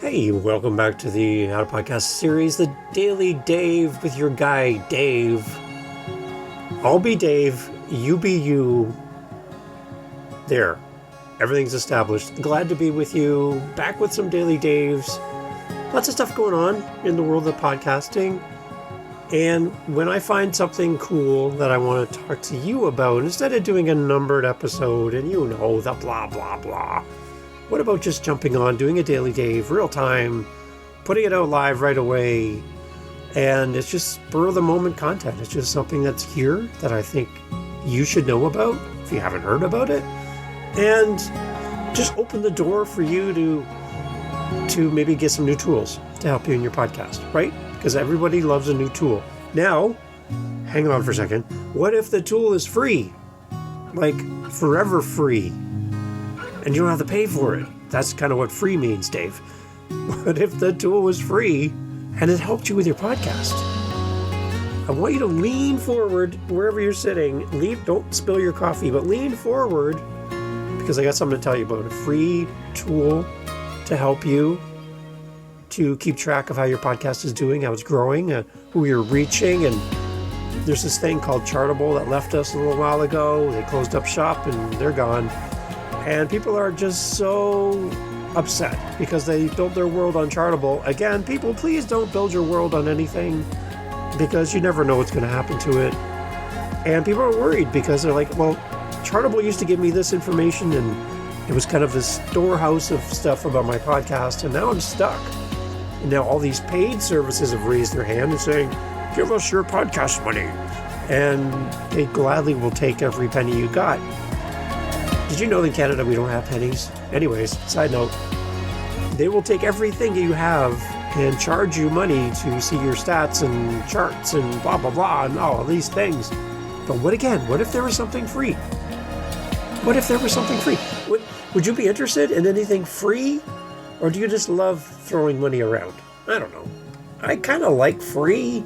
Hey, welcome back to the How to Podcast series, the Daily Dave with your guy, Dave. I'll be Dave, you be you. There. Everything's established. Glad to be with you. Back with some Daily Daves. Lots of stuff going on in the world of podcasting. And when I find something cool that I want to talk to you about, instead of doing a numbered episode and you know the blah, blah, blah, what about just jumping on, doing a Daily Dave, real time, putting it out live right away, and it's just spur of the moment content. It's just something that's here that I think you should know about if you haven't heard about it, and just open the door for you to maybe get some new tools to help you in your podcast, right? Because everybody loves a new tool. Now, hang on for a second. What if the tool is free? Like forever free? And you don't have to pay for it. That's kind of what free means, Dave. What if the tool was free and it helped you with your podcast? I want you to lean forward wherever you're sitting. Don't spill your coffee, but lean forward because I got something to tell you about. A free tool to help you to keep track of how your podcast is doing, how it's growing, who you're reaching. And there's this thing called Chartable that left us a little while ago. They closed up shop and they're gone. And people are just so upset because they built their world on Chartable. Again, people, please don't build your world on anything because you never know what's going to happen to it. And people are worried because they're like, well, Chartable used to give me this information and it was kind of this storehouse of stuff about my podcast, and now I'm stuck. And now all these paid services have raised their hand and saying, give us your podcast money. And they gladly will take every penny you got. Did you know that in Canada we don't have pennies? Anyways, side note, they will take everything you have and charge you money to see your stats and charts and blah, blah, blah, and all of these things. But what if there was something free? What if there was something free? Would you be interested in anything free? Or do you just love throwing money around? I don't know. I kind of like free.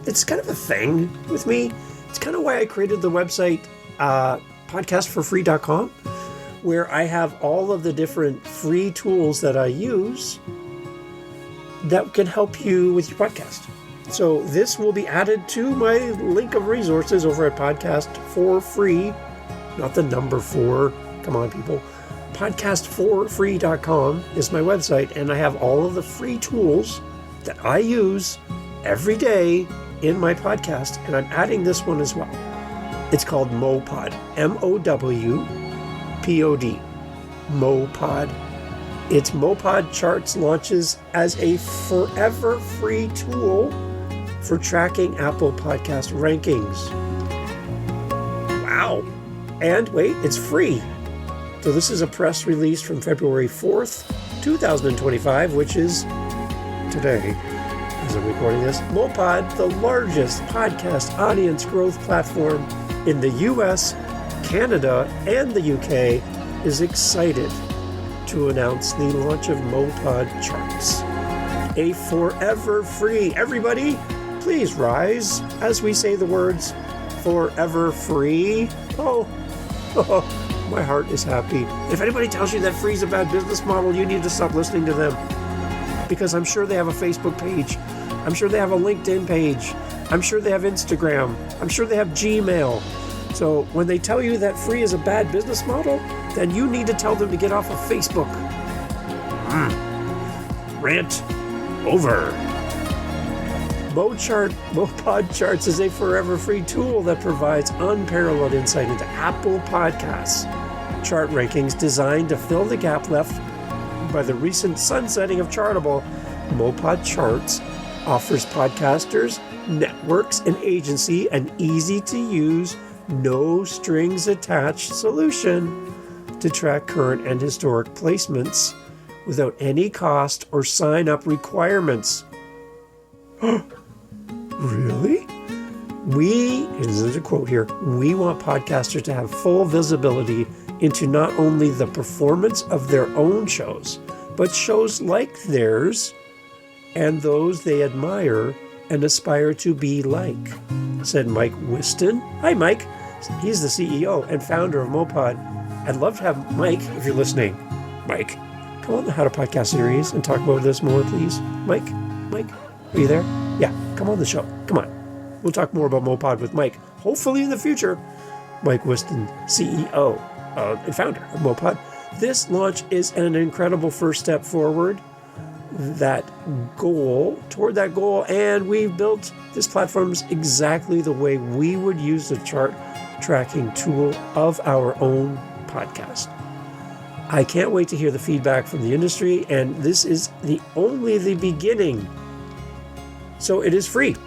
It's kind of a thing with me. It's kind of why I created the website, podcastforfree.com, where I have all of the different free tools that I use that can help you with your podcast. So this will be added to my link of resources over at Podcast for Free, not the number 4. Come on, people. Podcastforfree.com is my website, and I have all of the free tools that I use every day in my podcast, and I'm adding this one as well. It's called mowPod, mowPod, mowPod. Its mowPod Charts launches as a forever free tool for tracking Apple Podcast rankings. Wow. And wait, it's free. So this is a press release from February 4th, 2025, which is today, as I'm recording this. mowPod, the largest podcast audience growth platform in the US, Canada, and the UK, is excited to announce the launch of mowPod Charts. A forever free. Everybody, please rise as we say the words forever free. Oh, my heart is happy. If anybody tells you that free is a bad business model, you need to stop listening to them. Because I'm sure they have a Facebook page. I'm sure they have a LinkedIn page. I'm sure they have Instagram. I'm sure they have Gmail. So when they tell you that free is a bad business model, then you need to tell them to get off of Facebook. Rant over. mowPod Charts is a forever free tool that provides unparalleled insight into Apple Podcasts chart rankings designed to fill the gap left by the recent sunsetting of Chartable. mowPod Charts offers podcasters, networks, and agency an easy-to-use, no-strings-attached solution to track current and historic placements without any cost or sign-up requirements. Really? This is a quote here, we want podcasters to have full visibility into not only the performance of their own shows, but shows like theirs and those they admire and aspire to be like, said Mike Wiston. Hi, Mike. He's the CEO and founder of mowPod. I'd love to have Mike, if you're listening, Mike, come on the How to Podcast series and talk about this more, please? Mike, are you there? Yeah, come on the show. Come on. We'll talk more about mowPod with Mike, hopefully in the future. Mike Wiston, CEO and founder of mowPod. This launch is an incredible first step forward toward that goal, and we've built this platform exactly the way we would use the chart tracking tool of our own podcast. I can't wait to hear the feedback from the industry, and this is only the beginning. So it is free.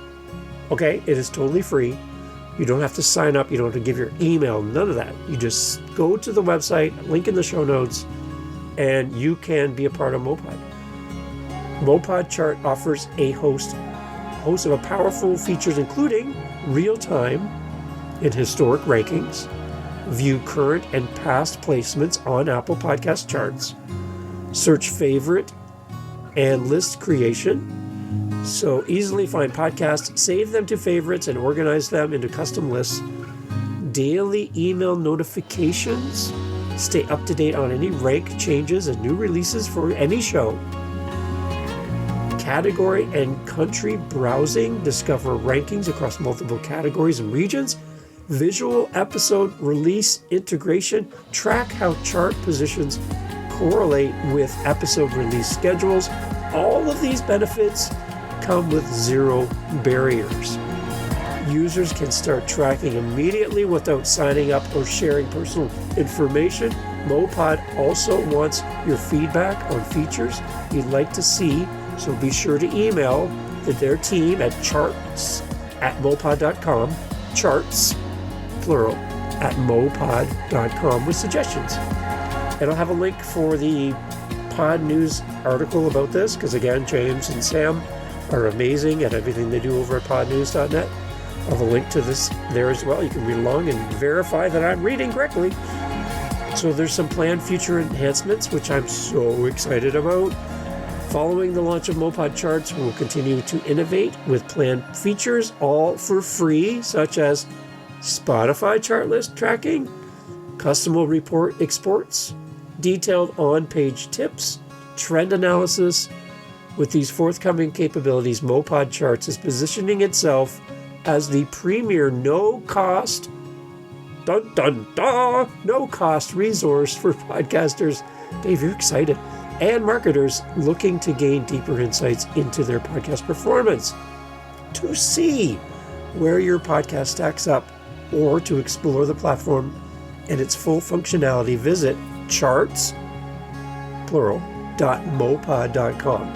Okay, it is totally free. You don't have to sign up. You don't have to give your email, none of that. You just go to the website, link in the show notes, and you can be a part of mowPod. mowPod Chart offers a host of powerful features, including real-time and historic rankings, view current and past placements on Apple Podcast charts, search favorite and list creation, so easily find podcasts, save them to favorites, and organize them into custom lists, daily email notifications, stay up to date on any rank changes and new releases for any show, category and country browsing, discover rankings across multiple categories and regions, visual episode release integration, track how chart positions correlate with episode release schedules. All of these benefits come with zero barriers. Users can start tracking immediately without signing up or sharing personal information. mowPod also wants your feedback on features you'd like to see, so be sure to email their team at charts@mowpod.com, charts, plural, at mowpod.com with suggestions. And I'll have a link for the Pod News article about this, because again, James and Sam are amazing at everything they do over at podnews.net. I'll have a link to this there as well. You can read along and verify that I'm reading correctly. So there's some planned future enhancements, which I'm so excited about. Following the launch of mowPod Charts, we'll continue to innovate with planned features, all for free, such as Spotify chart list tracking, custom report exports, detailed on-page tips, trend analysis. With these forthcoming capabilities, mowPod Charts is positioning itself as the premier no-cost resource for podcasters. Dave, you're excited. And marketers looking to gain deeper insights into their podcast performance. To see where your podcast stacks up or to explore the platform and its full functionality, visit charts, plural, .mowpod.com.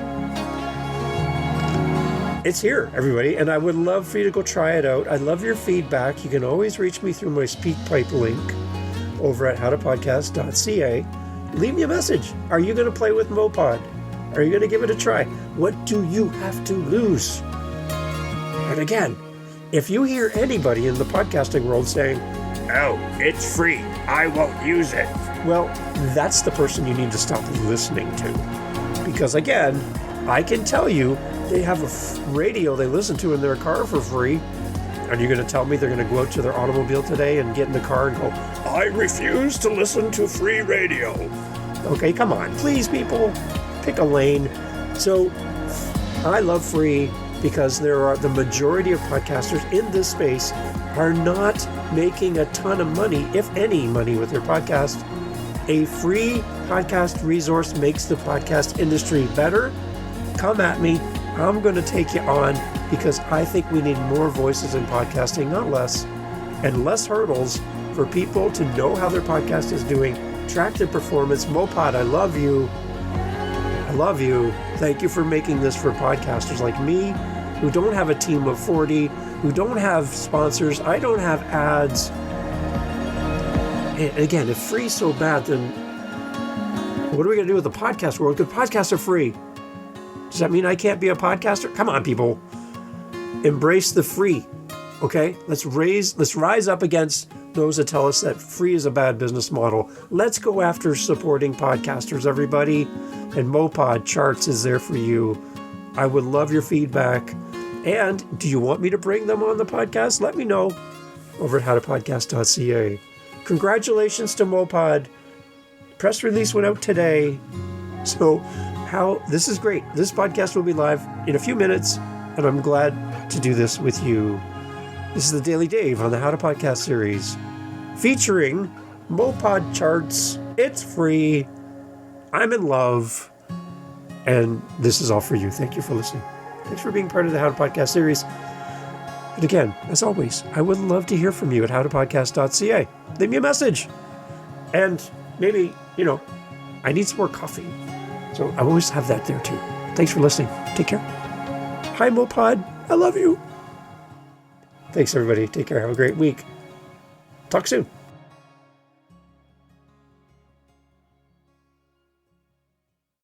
It's here, everybody, and I would love for you to go try it out. I'd love your feedback. You can always reach me through my SpeakPipe link over at howtopodcast.ca. Leave me a message. Are you going to play with mowPod? Are you going to give it a try? What do you have to lose? And again, if you hear anybody in the podcasting world saying, "Oh, it's free, I won't use it," well, that's the person you need to stop listening to. Because again, I can tell you, they have a radio they listen to in their car for free. And you're going to tell me they're going to go out to their automobile today and get in the car and go, "I refuse to listen to free radio." Okay, come on. Please, people, pick a lane. So I love free because the majority of podcasters in this space are not making a ton of money, if any money, with their podcast. A free podcast resource makes the podcast industry better. Come at me. I'm going to take you on, because I think we need more voices in podcasting, not less, and less hurdles for people to know how their podcast is doing, track their performance. mowPod, I love you. I love you. Thank you for making this for podcasters like me, who don't have a team of 40, who don't have sponsors. I don't have ads. And again, if free's so bad, then what are we going to do with the podcast world? Because podcasts are free. Does that mean I can't be a podcaster? Come on, people. Embrace the free, okay? Let's rise up against those that tell us that free is a bad business model. Let's go after supporting podcasters, everybody. And mowPod Charts is there for you. I would love your feedback. And do you want me to bring them on the podcast? Let me know over at howtopodcast.ca. Congratulations to mowPod. Press release went out today. So this is great. This podcast will be live in a few minutes, and I'm glad to do this with you. This is the Daily Dave on the How to Podcast series, featuring mowPod charts. It's free. I'm in love. And this is all for you. Thank you for listening. Thanks for being part of the How to Podcast series. And again, as always, I would love to hear from you at howtopodcast.ca. Leave me a message. And maybe, I need some more coffee. So I always have that there too. Thanks for listening. Take care. Hi, mowPod. I love you. Thanks, everybody. Take care. Have a great week. Talk soon.